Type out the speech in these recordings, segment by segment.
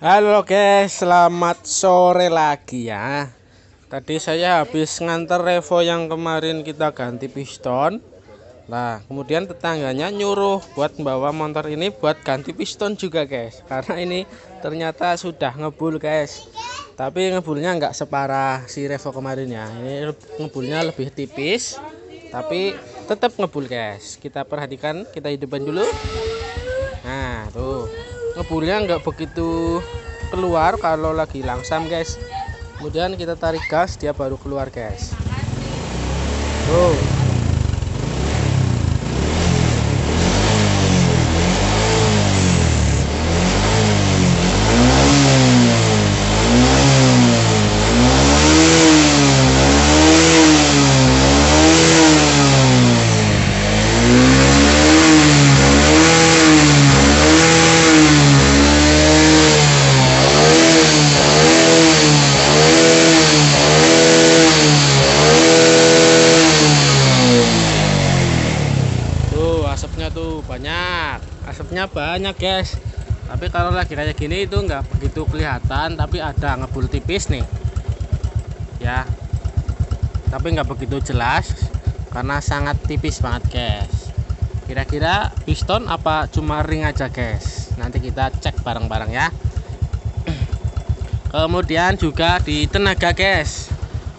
Halo guys, selamat sore lagi ya. Tadi saya habis nganter Revo yang kemarin kita ganti piston. Nah, kemudian tetangganya nyuruh buat bawa motor ini buat ganti piston juga guys. Karena ini ternyata sudah ngebul guys. Tapi ngebulnya nggak separah si Revo kemarin ya. Ini ngebulnya lebih tipis, tapi tetap ngebul guys. Kita perhatikan, kita hidupin dulu. Nah tuh, ngebulnya nggak begitu keluar kalau lagi langsam guys. Kemudian kita tarik gas, dia baru keluar guys. Tuh. Asapnya tuh banyak, asapnya banyak guys. Tapi kalau lagi kayak gini itu nggak begitu kelihatan, tapi ada ngebul tipis nih ya, tapi nggak begitu jelas karena sangat tipis banget guys. Kira-kira piston apa cuma ring aja guys, nanti kita cek bareng-bareng ya. Kemudian juga di tenaga guys,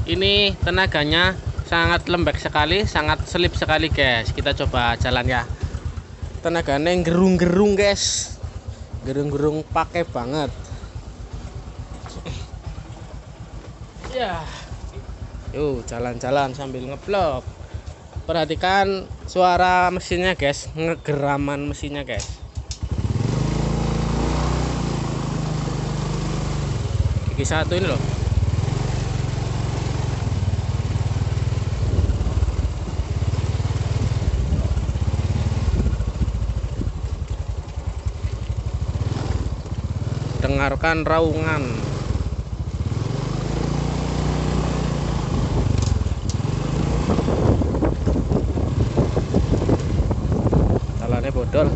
ini tenaganya sangat lembek sekali, sangat selip sekali guys. Kita coba jalan ya. Tenaganya gerung-gerung guys, gerung-gerung pakai banget ya. Yuk jalan-jalan sambil ngeblok. Perhatikan suara mesinnya guys, ngegeraman mesinnya guys. Gigi satu ini loh. Dengarkan raungan. Jalannya bodol.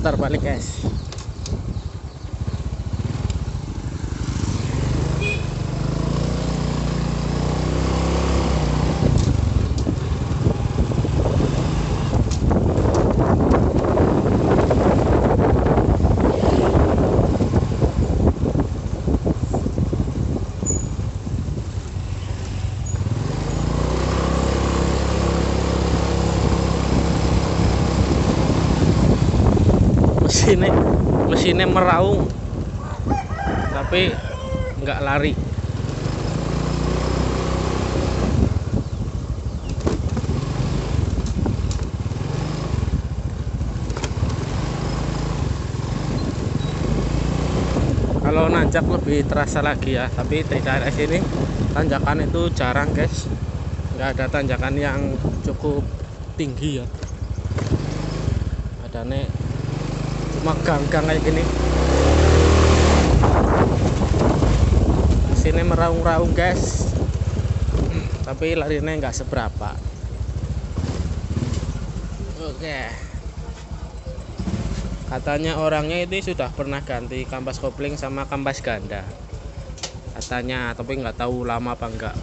Putar balik guys. Mesinnya meraung tapi nggak lari. Kalau nanjak lebih terasa lagi ya, tapi di daerah sini tanjakan itu jarang guys, nggak ada tanjakan yang cukup tinggi ya. Ada nih cuma gang-gang kayak gini. Sini meraung-raung guys, tapi larinya nggak seberapa. Oke, katanya orangnya itu sudah pernah ganti kampas kopling sama kampas ganda katanya, tapi nggak tahu lama apa enggak.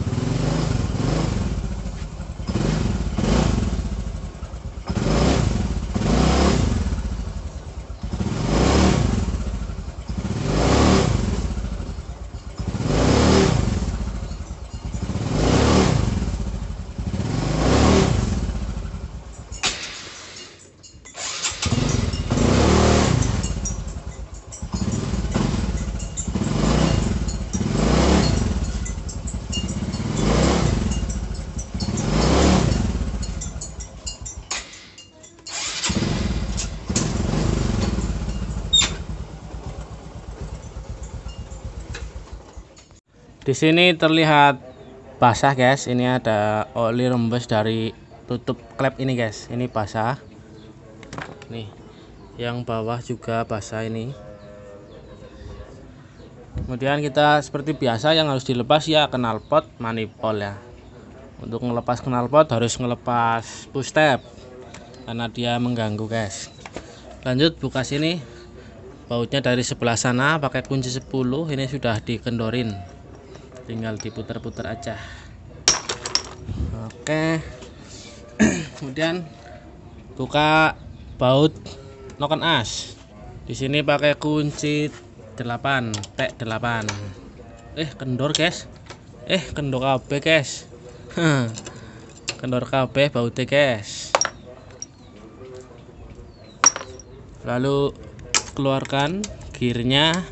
Di sini terlihat basah guys. Ini ada oli rembes dari tutup klep ini guys. Ini basah. Nih, yang bawah juga basah ini. Kemudian kita seperti biasa yang harus dilepas ya knalpot manifold ya. Untuk melepas knalpot harus ngelepas push tab karena dia mengganggu guys. Lanjut buka sini. Bautnya dari sebelah sana pakai kunci 10. Ini sudah dikendorin. Tinggal diputar-putar aja. Oke. Kemudian buka baut noken as. Di sini pakai kunci 8, T8. Kendor guys. Kendor KB guys. Kendor KB bautnya guys. Lalu keluarkan gearnya.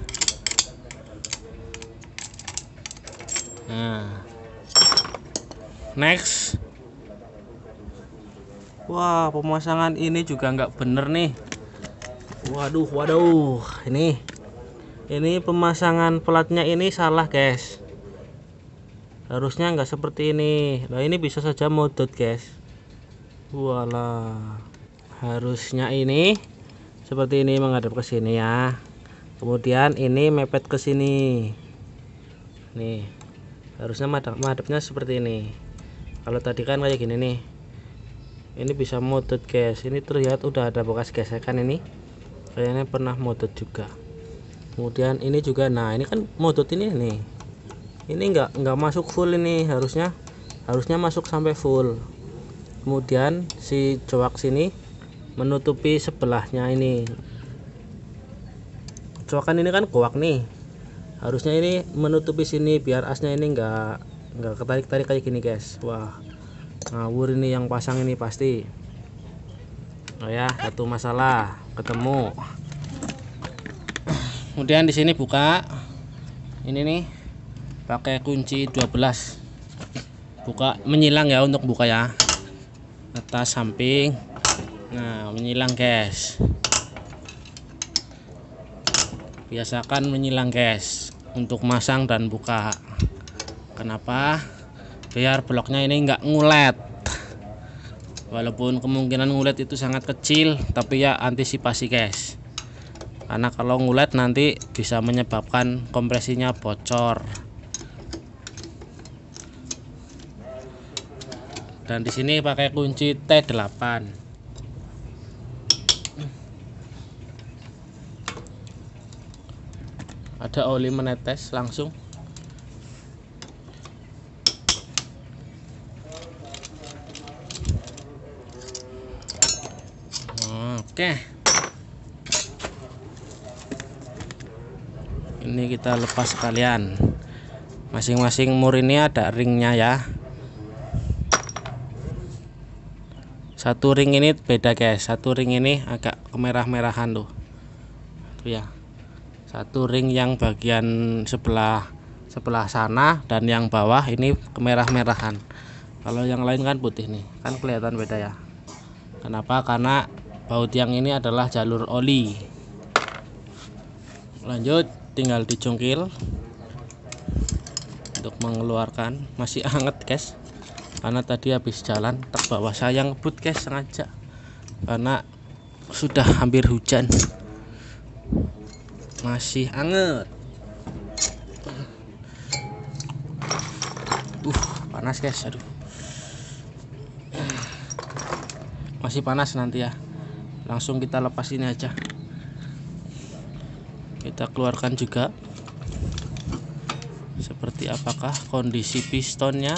Nah, next. Wah, pemasangan ini juga nggak bener nih. Waduh, ini pemasangan platnya ini salah guys. Harusnya nggak seperti ini. Nah, ini bisa saja modot guys. Walah, harusnya ini seperti ini menghadap ke sini ya. Kemudian ini mepet ke sini. Nih, harusnya madepnya seperti ini. Kalau tadi kan kayak gini nih. Ini bisa modot guys. Ini terlihat udah ada bekas gesekan ini. Kayaknya pernah modot juga. Kemudian ini juga, nah ini kan modot ini nih. Ini nggak masuk full ini, harusnya masuk sampai full. Kemudian si coak sini menutupi sebelahnya ini. Coakan ini kan koak nih. Harusnya ini menutupi sini biar asnya ini nggak ketarik-tarik kayak gini guys. Wah, ngawur ini yang pasang ini pasti. Oh ya, satu masalah ketemu. Kemudian di sini buka. Ini nih pakai kunci 12. Buka menyilang ya, untuk buka ya. Atas samping. Nah, menyilang guys. Biasakan menyilang guys untuk masang dan buka. Kenapa? Biar bloknya ini nggak ngulet. Walaupun kemungkinan ngulet itu sangat kecil, tapi ya antisipasi guys. Karena kalau ngulet nanti bisa menyebabkan kompresinya bocor. Dan di sini pakai kunci T8. Ada oli menetes langsung. Oke. Ini kita lepas sekalian. Masing-masing mur ini ada ringnya ya. Satu ring ini beda guys. Satu ring ini agak kemerah-merahan tuh. Tuh ya. Satu ring yang bagian sebelah sana dan yang bawah ini kemerah-merahan. Kalau yang lain kan putih nih, kan kelihatan beda ya. Kenapa? Karena baut yang ini adalah jalur oli. Lanjut, tinggal dicungkil untuk mengeluarkan. Masih hangat guys, karena tadi habis jalan terbawa saya ngebut guys sengaja, karena sudah hampir hujan. Masih anget. Panas guys, aduh. Masih panas nanti ya. Langsung kita lepas ini aja. Kita keluarkan juga. Seperti apakah kondisi pistonnya?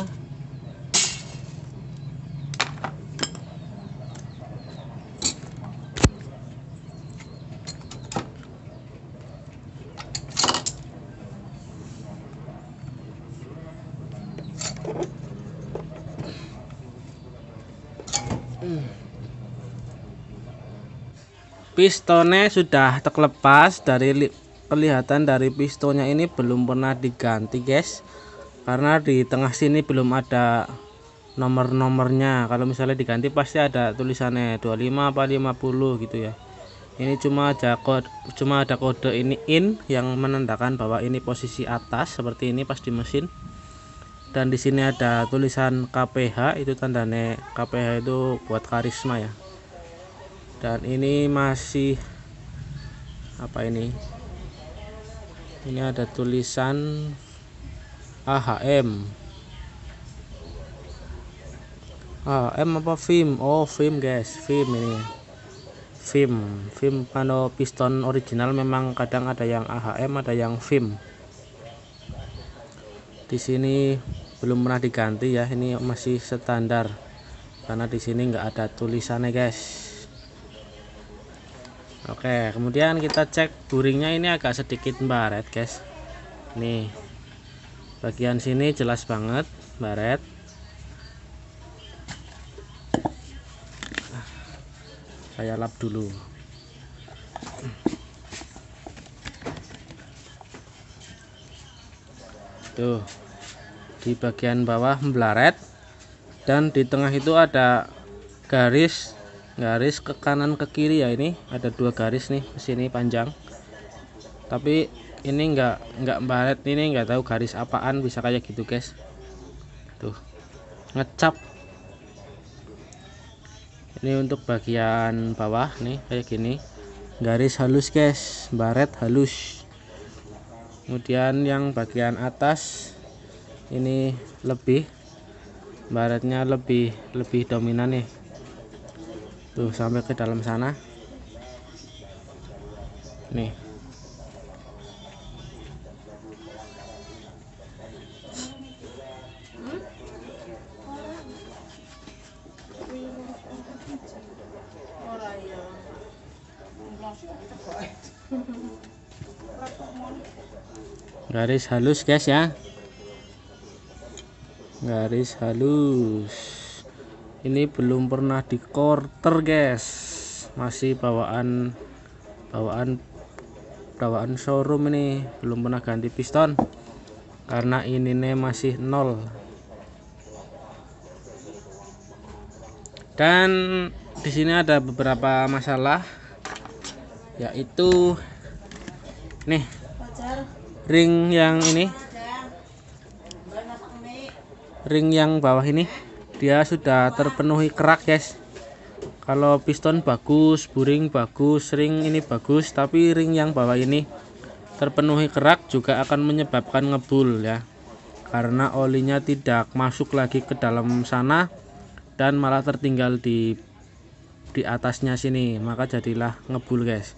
Pistonnya sudah terlepas. Dari kelihatan dari pistonnya ini belum pernah diganti guys, karena di tengah sini belum ada nomor-nomornya. Kalau misalnya diganti pasti ada tulisannya 25 apa 50 gitu ya. Ini cuma ada kode ini in yang menandakan bahwa ini posisi atas seperti ini pas di mesin. Dan di sini ada tulisan KPH, itu tandanya KPH itu buat karisma ya. Dan ini masih apa ini? Ini ada tulisan AHM. AHM apa VIM? Oh, VIM guys, VIM ini. VIM kalau piston original memang kadang ada yang AHM, ada yang VIM. Di sini belum pernah diganti ya, ini masih standar karena di sini nggak ada tulisannya guys. Oke, kemudian kita cek buringnya, ini agak sedikit baret guys. Nih, bagian sini jelas banget baret. Saya lap dulu. Tuh, di bagian bawah memblaret, dan di tengah itu ada garis ke kanan ke kiri ya. Ini ada 2 garis nih ke sini panjang, tapi ini enggak baret, ini enggak tahu garis apaan bisa kayak gitu guys. Tuh, ngecap. Ini untuk bagian bawah nih kayak gini, garis halus guys, baret halus. Kemudian yang bagian atas ini lebih baretnya lebih dominan nih. Tuh sampai ke dalam sana. Nih. Garis halus guys ya, garis halus. Ini belum pernah di quarter guys, masih bawaan showroom, ini belum pernah ganti piston karena ini nih masih 0. Dan di sini ada beberapa masalah, yaitu nih ring yang ini, ring yang bawah ini dia sudah terpenuhi kerak guys. Kalau piston bagus, buring bagus, ring ini bagus, tapi ring yang bawah ini terpenuhi kerak juga akan menyebabkan ngebul ya, karena olinya tidak masuk lagi ke dalam sana dan malah tertinggal di atasnya sini, maka jadilah ngebul guys.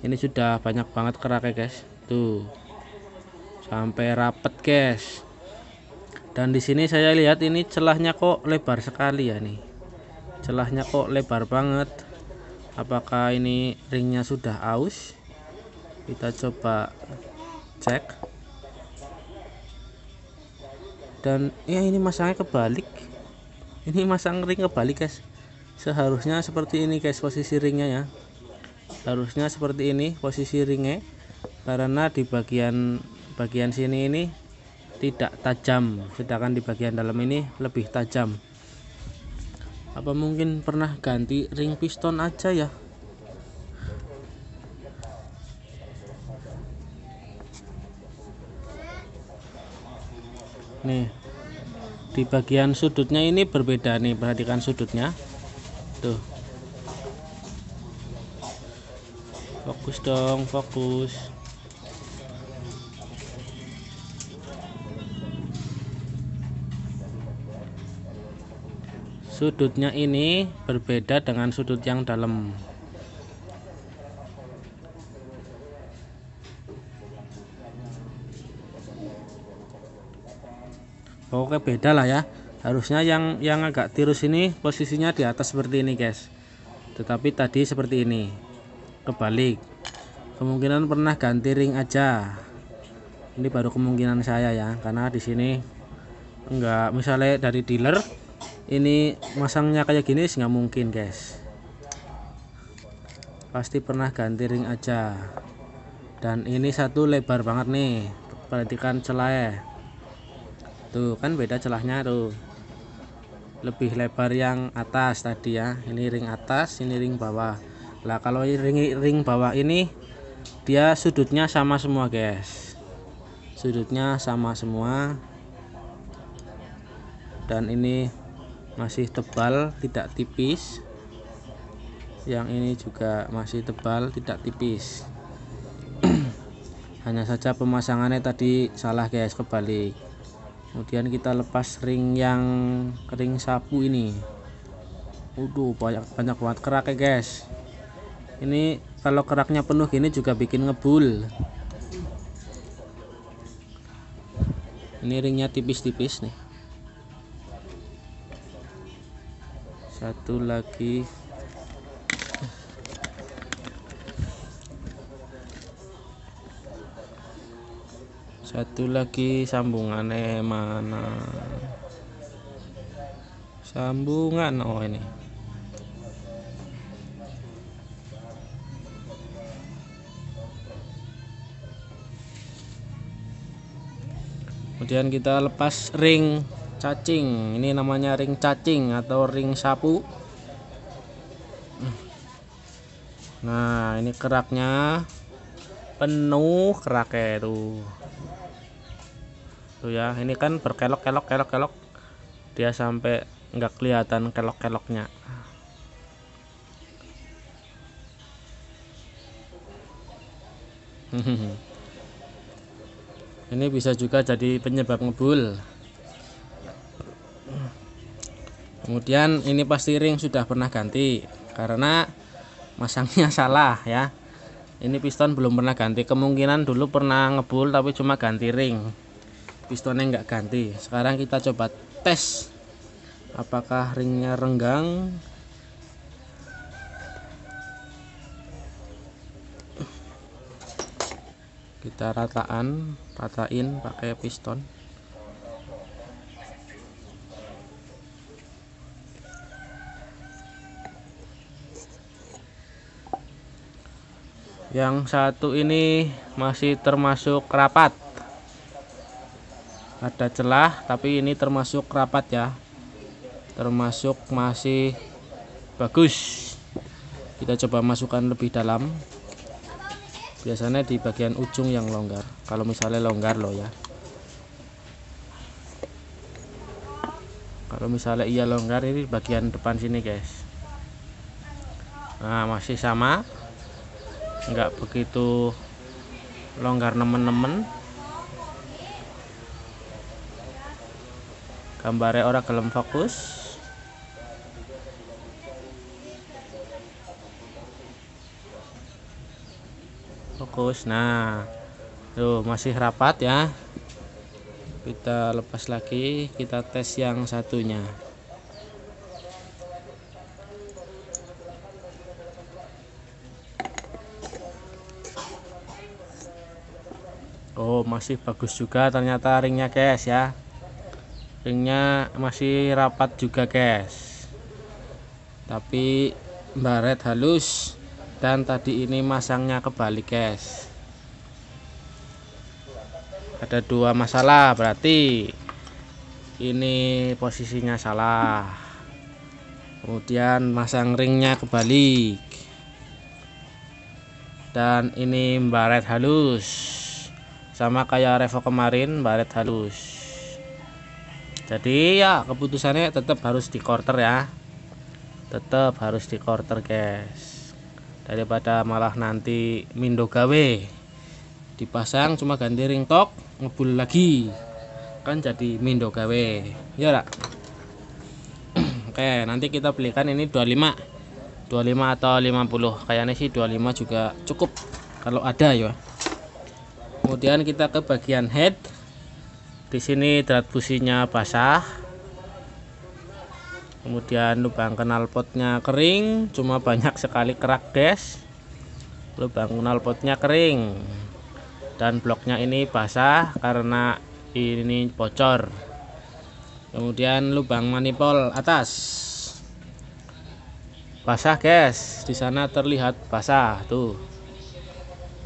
Ini sudah banyak banget keraknya guys, tuh sampai rapet guys. Dan di sini saya lihat ini celahnya kok lebar sekali ya, nih celahnya kok lebar banget. Apakah ini ringnya sudah aus? Kita coba cek. Dan ya ini masangnya kebalik, ini masang ring kebalik guys. Seharusnya seperti ini guys posisi ringnya ya, harusnya seperti ini posisi ringnya, karena di bagian sini ini tidak tajam, sedangkan di bagian dalam ini lebih tajam. Apa mungkin pernah ganti ring piston aja ya? Nih, di bagian sudutnya ini berbeda nih, perhatikan sudutnya tuh. Fokus dong, fokus. Sudutnya ini berbeda dengan sudut yang dalam. Oke, beda lah ya. Harusnya yang agak tirus ini posisinya di atas seperti ini guys, tetapi tadi seperti ini, kebalik. Kemungkinan pernah ganti ring aja. Ini baru kemungkinan saya ya, karena di sini enggak, misalnya dari dealer ini masangnya kayak gini nggak mungkin guys, pasti pernah ganti ring aja. Dan ini satu lebar banget nih, perhatikan celahnya tuh, kan beda celahnya tuh, lebih lebar yang atas tadi ya. Ini ring atas, ini ring bawah. Lah kalau ring bawah ini dia sudutnya sama semua guys, sudutnya sama semua, dan ini masih tebal tidak tipis, yang ini juga masih tebal tidak tipis. Hanya saja pemasangannya tadi salah guys, kebalik. Kemudian kita lepas ring yang ring sapu ini. Banyak banget kerak ya guys. Ini kalau keraknya penuh gini juga bikin ngebul. Ini ringnya tipis-tipis nih. Satu lagi. Satu lagi sambungannya mana? Sambungan, oh ini. Kemudian kita lepas ring cacing. Ini namanya ring cacing atau ring sapu. Nah, ini keraknya penuh keraknya tuh. Tuh ya, ini kan berkelok-kelok dia sampai nggak kelihatan kelok-keloknya. Ini bisa juga jadi penyebab ngebul. Kemudian ini pasti ring sudah pernah ganti karena masangnya salah ya. Ini piston belum pernah ganti, kemungkinan dulu pernah ngebul tapi cuma ganti ring, pistonnya nggak ganti. Sekarang kita coba tes apakah ringnya renggang. Kita ratain pakai piston. Yang satu ini masih termasuk rapat, ada celah tapi ini termasuk rapat ya, termasuk masih bagus. Kita coba masukkan lebih dalam, biasanya di bagian ujung yang longgar, kalau misalnya longgar loh ya. Kalau misalnya iya longgar, ini bagian depan sini guys. Nah, masih sama, nggak begitu longgar nemen-nemen. Gambarnya orang gelem fokus. Nah tuh masih rapat ya. Kita lepas lagi, kita tes yang satunya. Oh, masih bagus juga ternyata ringnya guys ya. Ringnya masih rapat juga guys, tapi baret halus, dan tadi ini masangnya kebalik guys. Ada dua masalah, berarti ini posisinya salah, kemudian masang ringnya kebalik, dan ini baret halus sama kayak Revo kemarin, baret halus. Jadi ya keputusannya tetap harus di quarter ya, tetap harus di quarter guys, daripada malah nanti mindo gawe dipasang cuma ganti ring tok ngebul lagi, kan jadi mindo gawe ya lah. Oke, nanti kita belikan ini 25 atau 50, kayaknya sih 25 juga cukup kalau ada ya. Kemudian kita ke bagian head. Di sini drat businya basah. Kemudian lubang knalpotnya kering, cuma banyak sekali kerak guys. Lubang knalpotnya kering. Dan bloknya ini basah karena ini bocor. Kemudian lubang manifold atas basah guys. Di sana terlihat basah tuh.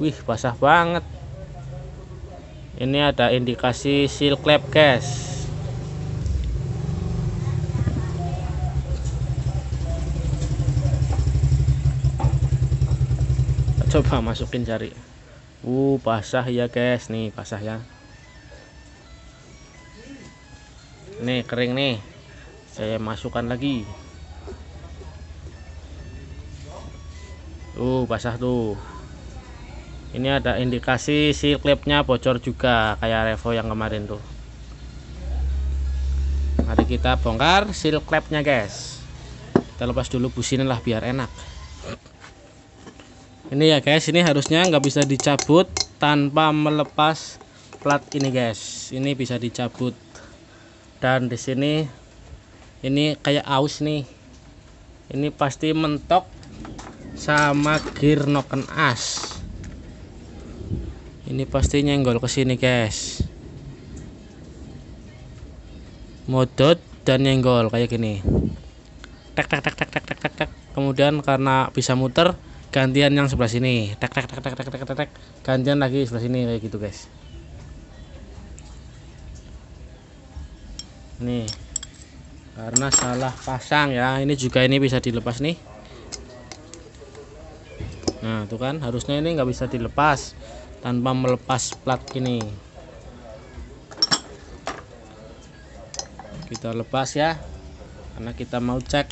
Wih, basah banget. Ini ada indikasi seal clap guys. Coba masukin jari. Basah ya guys, nih basah ya. Nih kering nih. Saya masukkan lagi. Basah tuh. Ini ada indikasi si klipnya bocor juga kayak Revo yang kemarin tuh. Mari kita bongkar seal klipnya guys. Kita lepas dulu businya lah biar enak. Ini ya guys, ini harusnya nggak bisa dicabut tanpa melepas plat ini guys. Ini bisa dicabut. Dan di sini ini kayak aus nih. Ini pasti mentok sama gear noken as. Ini pasti nyenggol ke sini guys. Modot dan nyenggol kayak gini. Tek tek tek tek tek tek tek tek. Kemudian karena bisa muter, gantian yang sebelah sini. Tek tek tek tek tek tek tek. Gantian lagi sebelah sini kayak gitu guys. Nih. Karena salah pasang ya. Ini juga ini bisa dilepas nih. Nah, tuh kan harusnya ini nggak bisa dilepas tanpa melepas plat ini. Kita lepas ya, karena kita mau cek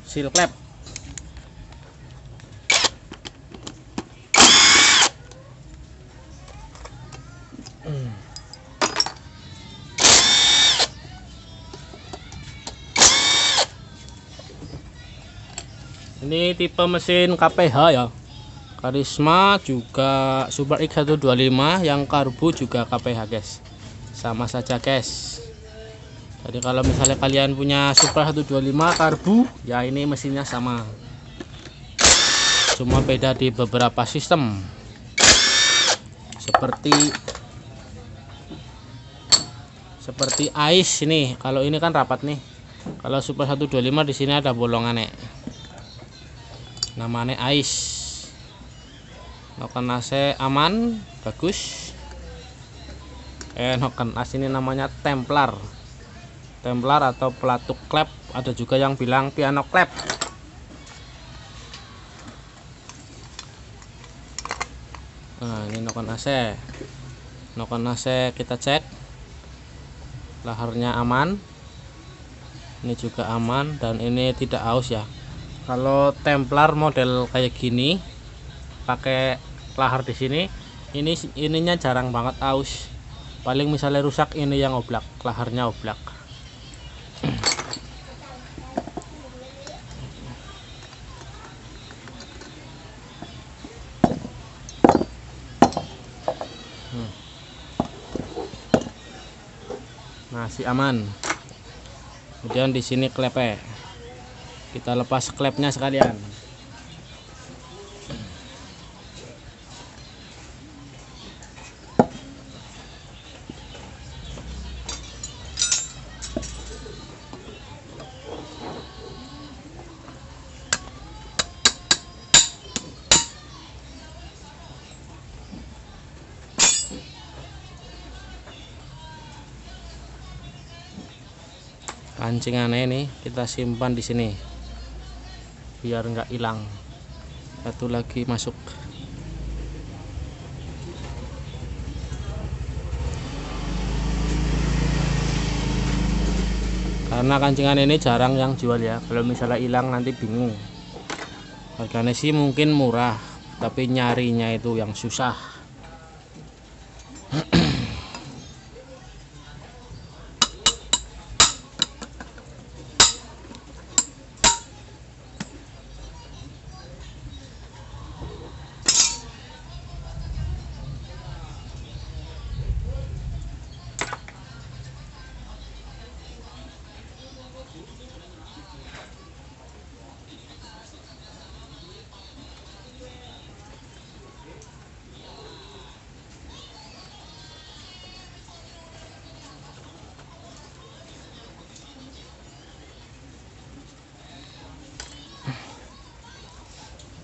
seal klep. Ini tipe mesin KPH ya, Karisma juga Super X125, yang karbu juga KPH guys, sama saja guys. Jadi kalau misalnya kalian punya Super 125 karbu, ya ini mesinnya sama. Cuma beda di beberapa sistem. Seperti AIS ini. Kalau ini kan rapat nih. Kalau Super 125 di sini ada bolongannya. Namanya AIS. Noken AC aman, bagus. Noken AC ini namanya Templar atau pelatuk klep, ada juga yang bilang piano klep. Nah, ini noken AC kita cek laharnya aman, ini juga aman, dan ini tidak aus ya. Kalau Templar model kayak gini pakai lahar di sini, ininya jarang banget aus. Paling misalnya rusak ini yang oblak, laharnya oblak. Masih aman. Kemudian di sini klepnya, kita lepas klepnya sekalian. Pancingannya ini kita simpan di sini biar nggak hilang. Satu lagi masuk. Karena kancingan ini jarang yang jual ya. Kalau misalnya hilang nanti bingung. Harganya sih mungkin murah, tapi nyarinya itu yang susah.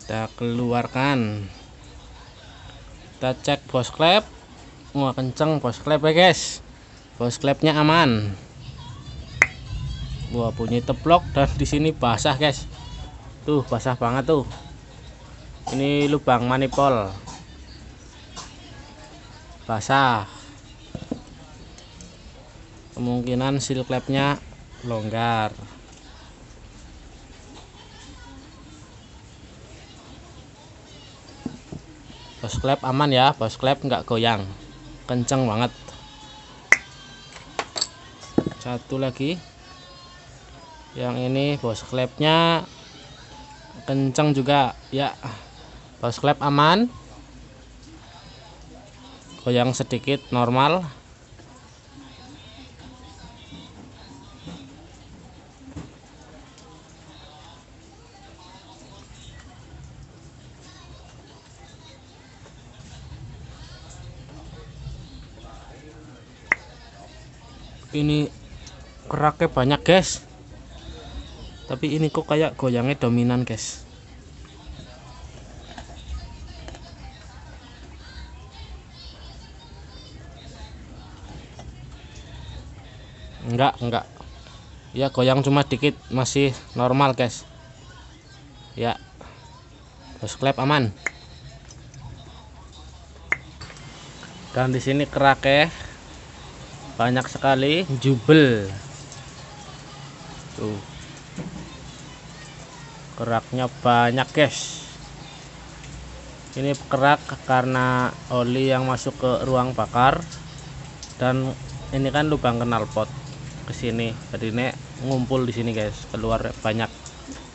Kita keluarkan, kita cek bos klep. Wah, kenceng bos klep ya guys, bos klepnya aman. Wah, bunyi teplok, dan di sini basah guys, tuh basah banget tuh. Ini lubang manifold basah, kemungkinan seal clamp-nya longgar. Bos klep aman ya, bos klep nggak goyang, kenceng banget. Satu lagi, yang ini bos klepnya kenceng juga ya. Bos klep aman, goyang sedikit normal. Ini keraknya banyak guys, tapi ini kok kayak goyangnya dominan guys. Enggak ya, goyang cuma dikit, masih normal guys ya. Bos klep aman. Dan di sini keraknya banyak sekali, jubel tuh, keraknya banyak guys. Ini kerak karena oli yang masuk ke ruang bakar, dan ini kan lubang knalpot ke sini, jadi ini ngumpul di sini guys, keluar banyak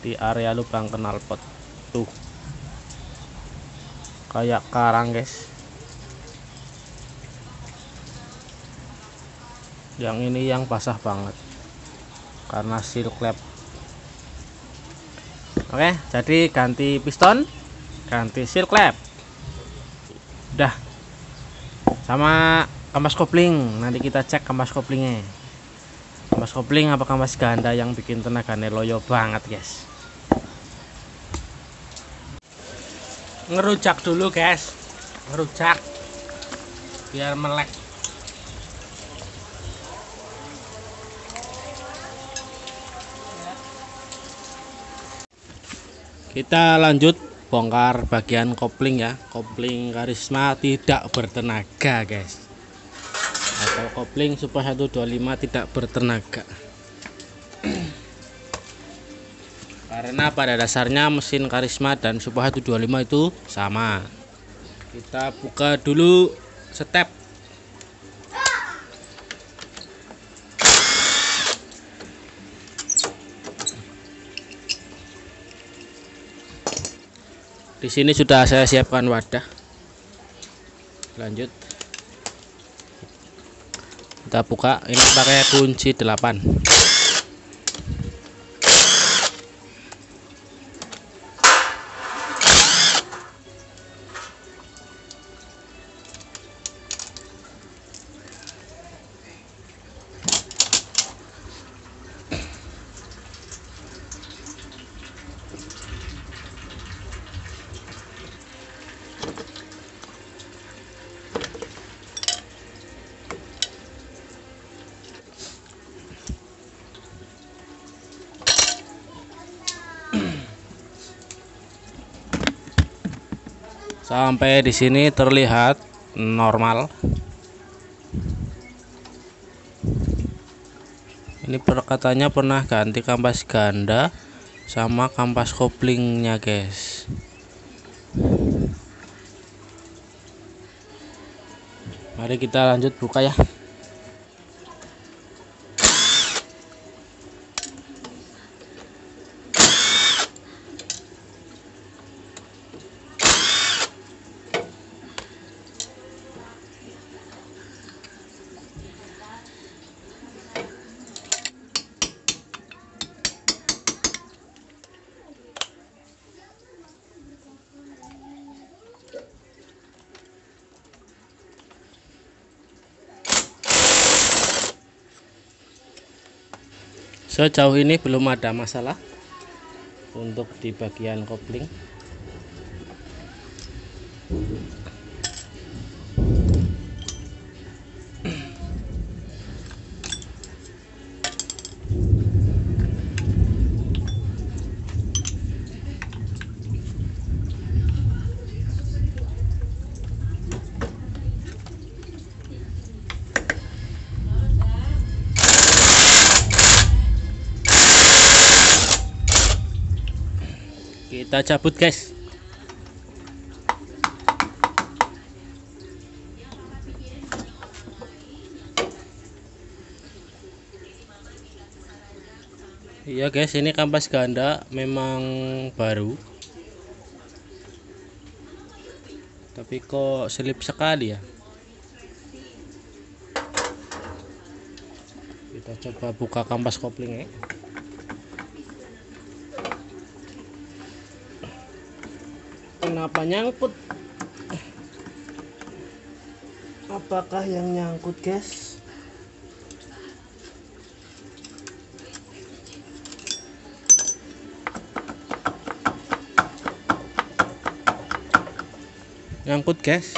di area lubang knalpot tuh, kayak karang guys. Yang ini yang basah banget karena seal clamp. Oke, jadi ganti piston, ganti seal clamp, udah, sama kampas kopling. Nanti kita cek kampas koplingnya, kampas kopling apa kampas ganda yang bikin tenaganya loyo banget guys. Ngerujak dulu guys, ngerujak biar melek. Kita lanjut bongkar bagian kopling ya. Kopling Karisma tidak bertenaga guys, atau kopling Super 125 tidak bertenaga. Karena pada dasarnya mesin Karisma dan Super 125 itu sama. Kita buka dulu step. Di sini sudah saya siapkan wadah. Lanjut, kita buka. Ini pakai kunci 8. Sampai di sini terlihat normal. Ini katanya pernah ganti kampas ganda sama kampas koplingnya guys. Mari kita lanjut buka ya. Sejauh ini belum ada masalah untuk di bagian kopling. Kita cabut guys. Iya guys, ini kampas ganda memang baru, tapi kok selip sekali ya. Kita coba buka kampas koplingnya. Kenapa nyangkut? Apakah yang nyangkut guys? Nyangkut guys.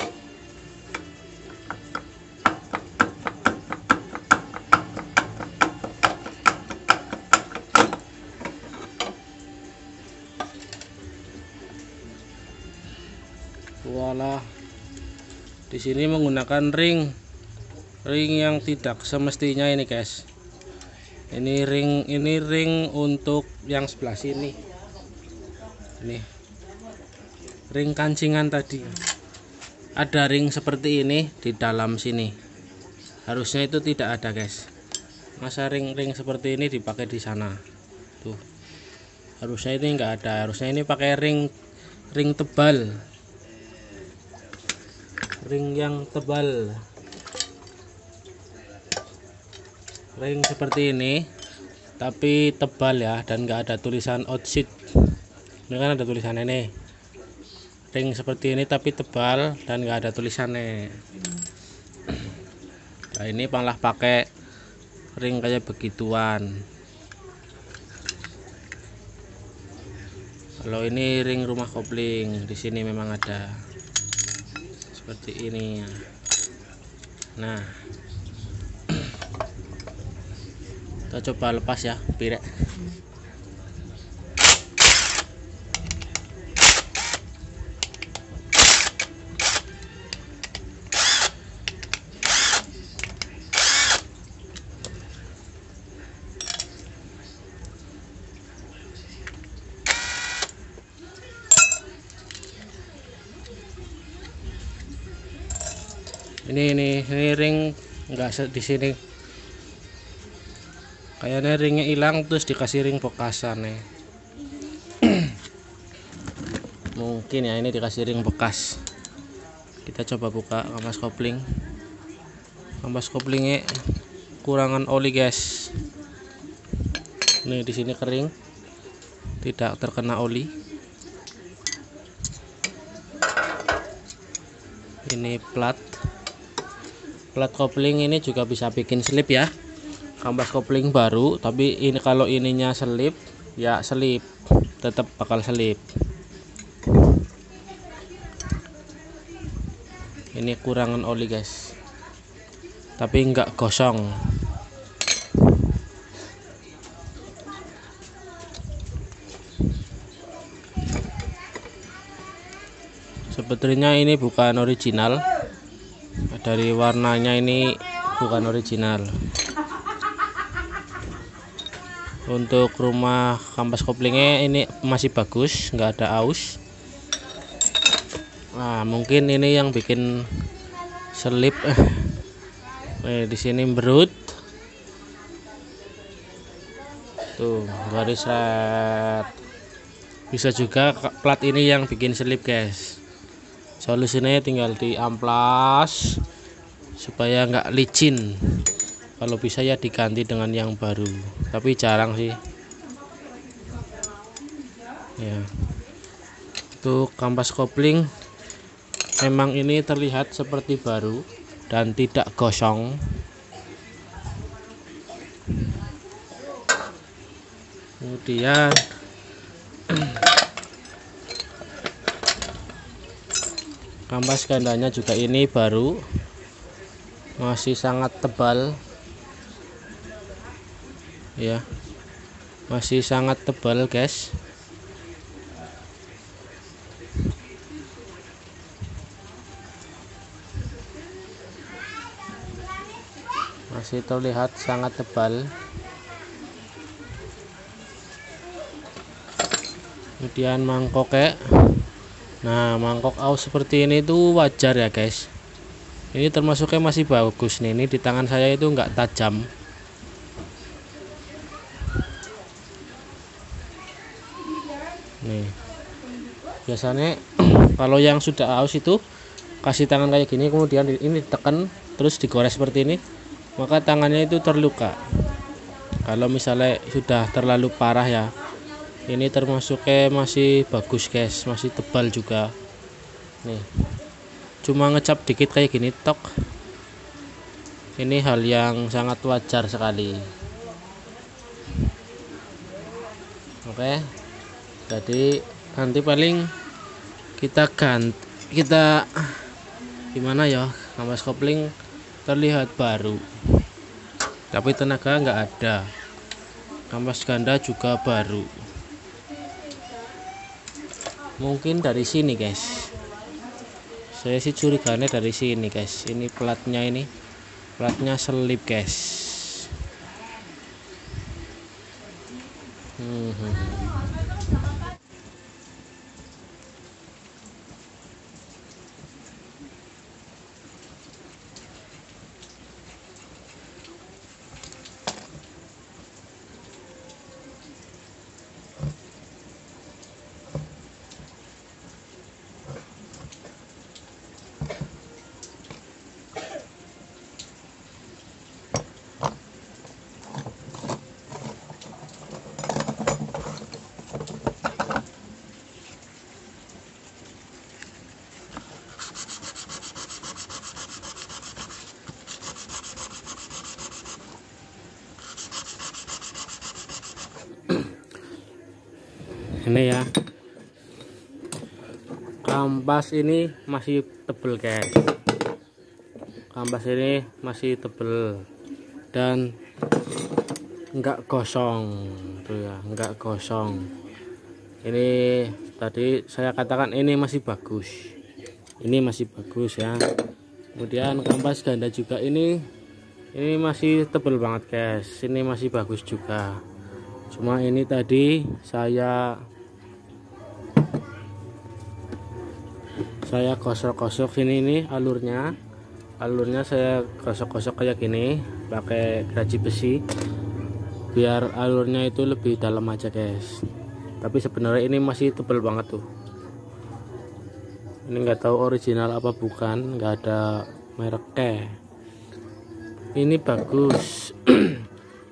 Walah, di sini menggunakan ring yang tidak semestinya ini guys. Ini ring untuk yang sebelah sini. Ini ring kancingan tadi. Ada ring seperti ini di dalam sini. Harusnya itu tidak ada guys. Masa ring seperti ini dipakai di sana? Tuh. Harusnya ini enggak ada. Harusnya ini pakai ring tebal. Ring yang tebal. Ring seperti ini tapi tebal ya, dan enggak ada tulisan outside. Ini kan ada tulisannya nih. Ring seperti ini tapi tebal dan enggak ada tulisannya. Nah, ini malah pakai ring kayak begituan. Kalau ini ring rumah kopling, di sini memang ada seperti ini. Nah, kita coba lepas ya, pirek. Ini ring enggak di sini. Kayaknya ringnya hilang terus dikasih ring bekasan nih. Mungkin ya ini dikasih ring bekas. Kita coba buka kampas kopling. Kampas koplingnya kurangan oli guys. Nih di sini kering, tidak terkena oli. Ini plat kopling ini juga bisa bikin selip ya. Kampas kopling baru, tapi ini kalau ininya selip ya selip, tetap bakal selip. Ini kurangan oli guys, tapi enggak gosong. Sebetulnya ini bukan original, dari warnanya ini bukan original. Untuk rumah kampas koplingnya ini masih bagus, nggak ada aus. Nah, mungkin ini yang bikin selip. Di sini berut. Tuh, garis red. Bisa juga plat ini yang bikin selip guys. Solusinya tinggal diamplas supaya nggak licin. Kalau bisa ya diganti dengan yang baru, tapi jarang sih ya. Untuk kampas kopling memang ini terlihat seperti baru dan tidak gosong. Kemudian kampas gandanya juga ini baru, masih sangat tebal ya, masih sangat tebal guys. Masih terlihat sangat tebal. Kemudian mangkok kayak, nah mangkok aus seperti ini tuh wajar ya guys. Ini termasuknya masih bagus nih. Ini di tangan saya itu enggak tajam. Nih biasanya kalau yang sudah aus itu kasih tangan kayak gini, kemudian ini ditekan terus digores seperti ini, maka tangannya itu terluka. Kalau misalnya sudah terlalu parah ya, ini termasuknya masih bagus guys, masih tebal juga. Nih cuma ngecap dikit kayak gini tok, ini hal yang sangat wajar sekali. Oke, jadi nanti paling kita gimana ya, kampas kopling terlihat baru tapi tenaga nggak ada, kampas ganda juga baru. Mungkin dari sini guys, saya sih curiganya dari sini guys. Ini platnya selip guys. Ini ya, kampas ini masih tebel guys, kampas ini masih tebel dan enggak gosong tuh ya, enggak gosong. Ini tadi saya katakan ini masih bagus, ini masih bagus ya. Kemudian kampas ganda juga ini masih tebel banget guys, ini masih bagus juga. Cuma ini tadi saya gosok-gosok ini alurnya saya gosok-gosok kayak gini pakai geraji besi biar alurnya itu lebih dalam aja guys. Tapi sebenarnya ini masih tebel banget tuh. Ini nggak tahu original apa bukan, nggak ada mereknya. Ini bagus.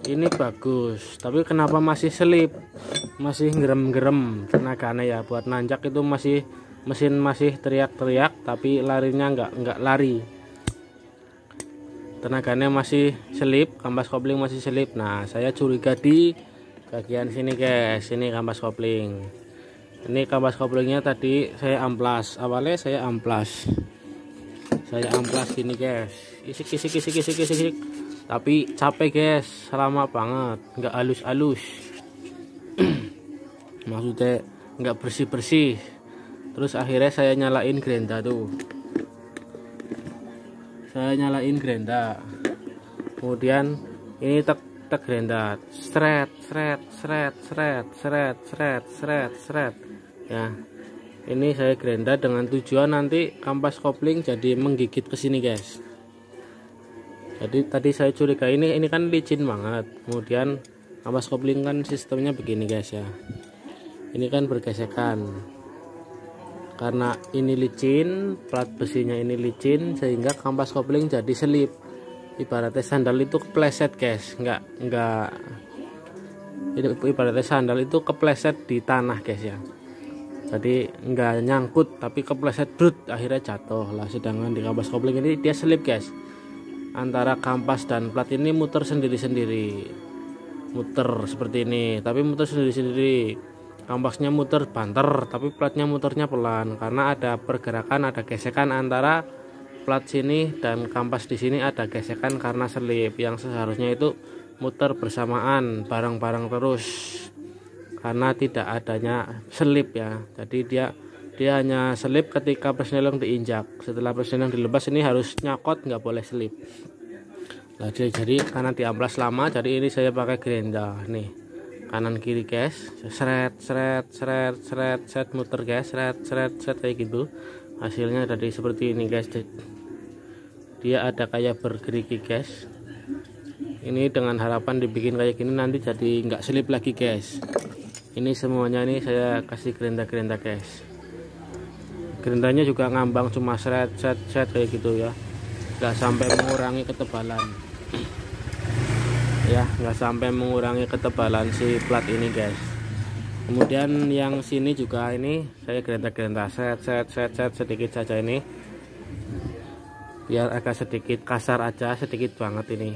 Ini bagus, tapi kenapa masih selip, masih gerem-gerem tenaganya ya. Buat nanjak itu mesin masih teriak-teriak, tapi larinya nggak lari. Tenaganya masih selip, kampas kopling masih selip. Nah, saya curiga di bagian sini guys. Ini kampas kopling. Ini kampas koplingnya tadi saya amplas. Awalnya saya amplas gini guys. Isik. Tapi capek guys, lama banget, nggak halus-halus. Maksudnya nggak bersih-bersih. Terus akhirnya saya nyalain gerinda tuh. Saya nyalain gerinda. Kemudian ini tek gerinda, seret. Ya. Ini saya gerinda dengan tujuan nanti kampas kopling jadi menggigit ke sini guys. Jadi tadi saya curiga ini kan licin banget. Kemudian kampas kopling kan sistemnya begini guys ya. Ini kan bergesekan. Karena ini licin, plat besinya ini licin sehingga kampas kopling jadi selip. Ibaratnya sandal itu kepleset guys, enggak ibaratnya sandal itu kepleset di tanah guys ya. Jadi enggak nyangkut tapi kepleset brut akhirnya jatuh lah. Sedangkan di kampas kopling ini dia selip guys. Antara kampas dan plat ini muter sendiri-sendiri, muter seperti ini, tapi muter sendiri-sendiri. Kampasnya muter banter, tapi platnya muternya pelan karena ada pergerakan, ada gesekan antara plat sini dan kampas di sini, ada gesekan karena selip yang seharusnya itu muter bersamaan bareng-bareng terus karena tidak adanya selip ya. Jadi dia hanya selip ketika persneling diinjak. Setelah persneling dilepas ini harus nyakot, nggak boleh selip. Nah, jadi karena diamplas lama, jadi ini saya pakai gerinda nih. kanan kiri guys, seret muter guys, seret kayak gitu. Hasilnya tadi seperti ini guys, dia ada kayak bergerigi guys. Ini dengan harapan dibikin kayak gini nanti jadi nggak selip lagi guys. Ini semuanya ini saya kasih gerenda guys. Gerendanya juga ngambang cuma seret kayak gitu ya, nggak sampai mengurangi ketebalan ya, nggak sampai mengurangi ketebalan si plat ini guys. Kemudian yang sini juga ini saya gerenda set sedikit saja ini, biar agak sedikit kasar aja, sedikit banget ini,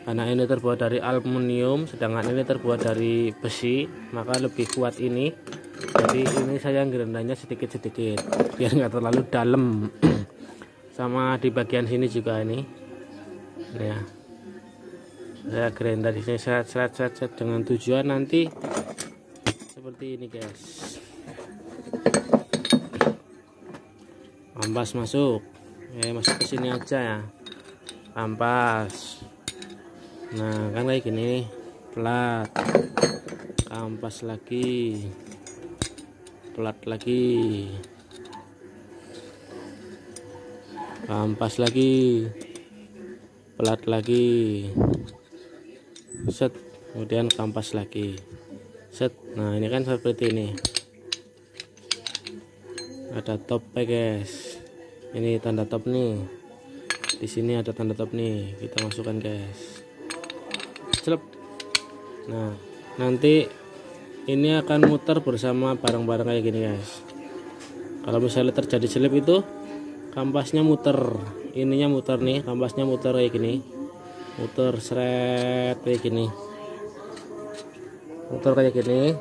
karena ini terbuat dari aluminium sedangkan ini terbuat dari besi, maka lebih kuat ini. Jadi ini saya gerendanya sedikit biar nggak terlalu dalam. Sama di bagian sini juga ini ya, saya gerenda di sini set dengan tujuan nanti seperti ini guys. Kampas masuk masuk ke sini aja ya, kampas. Nah kan kayak gini, plat, kampas lagi, plat lagi, kampas lagi, plat lagi, set, kemudian kampas lagi, set. Nah ini kan seperti ini, ada topnya guys, ini tanda top nih, di sini ada tanda top nih, kita masukkan guys, celep. Nah nanti ini akan muter bersama barang-barang kayak gini guys. Kalau misalnya terjadi selip itu kampasnya muter, ininya muter nih, kampasnya muter kayak gini, muter seret kayak gini, muter kayak gini.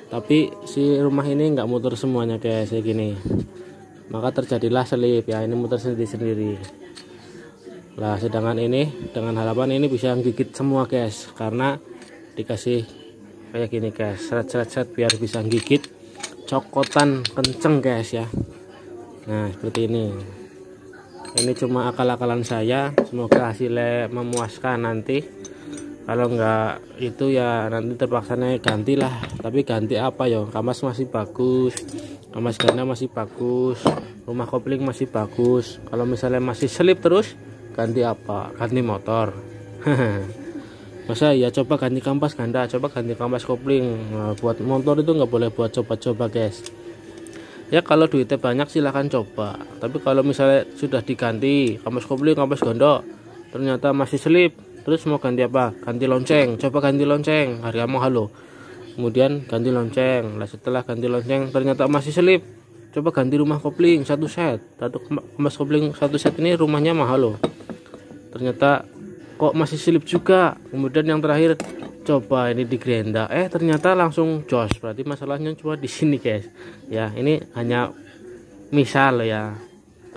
Tapi si rumah ini nggak muter semuanya guys kayak gini, maka terjadilah selip ya, ini muter sendiri. Lah sedangkan ini dengan harapan ini bisa gigit semua guys, karena dikasih kayak gini guys, seret biar bisa gigit, cokotan kenceng guys ya. Nah seperti ini. Ini cuma akal-akalan saya, semoga hasilnya memuaskan nanti. Kalau enggak itu ya nanti terpaksanya gantilah. Tapi ganti apa ya? Kampas masih bagus, kampas ganda masih bagus, rumah kopling masih bagus. Kalau misalnya masih selip terus, ganti apa? Ganti motor. Masa ya coba ganti kampas ganda, coba ganti kampas kopling. Nah, buat motor itu nggak boleh buat coba-coba guys. Ya kalau duitnya banyak silahkan coba. Tapi kalau misalnya sudah diganti kampas kopling, kampas ganda, ternyata masih selip, terus mau ganti apa? Ganti lonceng. Coba ganti lonceng, harga mahal loh. Kemudian ganti lonceng. Nah setelah ganti lonceng ternyata masih selip, coba ganti rumah kopling satu set. Satu kampas kopling satu set ini rumahnya mahal loh. Ternyata kok masih selip juga. Kemudian yang terakhir coba ini di gerenda, ternyata langsung jos. Berarti masalahnya cuma di sini guys. Ya ini hanya misal ya.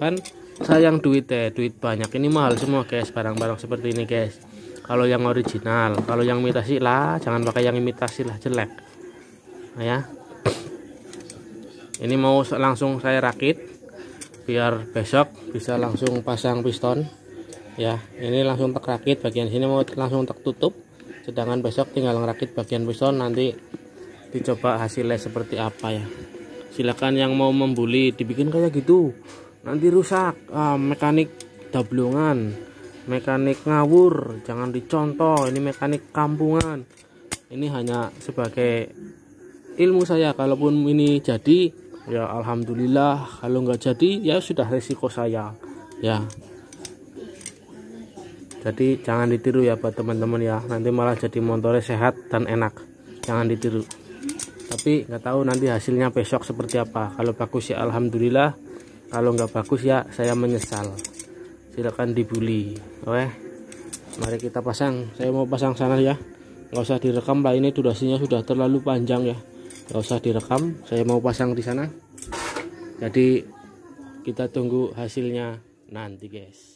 Kan sayang duit banyak. Ini mahal semua guys, barang-barang seperti ini guys. Kalau yang original, kalau yang imitasi lah jangan pakai yang imitasi lah, jelek. Nah, ya. Ini mau langsung saya rakit biar besok bisa langsung pasang piston. Ya, ini langsung tak rakit bagian sini mau langsung tak tutup. Sedangkan besok tinggal ngerakit bagian piston, nanti dicoba hasilnya seperti apa ya. Silakan yang mau membuli dibikin kayak gitu, nanti rusak. Mekanik dablongan, mekanik ngawur, jangan dicontoh. Ini mekanik kampungan. Ini hanya sebagai ilmu saya. Kalaupun ini jadi ya alhamdulillah, kalau nggak jadi ya sudah resiko saya ya. Jadi jangan ditiru ya buat teman-teman ya, nanti malah jadi motornya sehat dan enak. Jangan ditiru. Tapi nggak tahu nanti hasilnya besok seperti apa. Kalau bagus ya alhamdulillah, kalau nggak bagus ya saya menyesal. Silakan dibully. Oke, mari kita pasang. Saya mau pasang sana ya, nggak usah direkam lah, ini durasinya sudah terlalu panjang ya, nggak usah direkam. Saya mau pasang di sana. Jadi kita tunggu hasilnya nanti guys.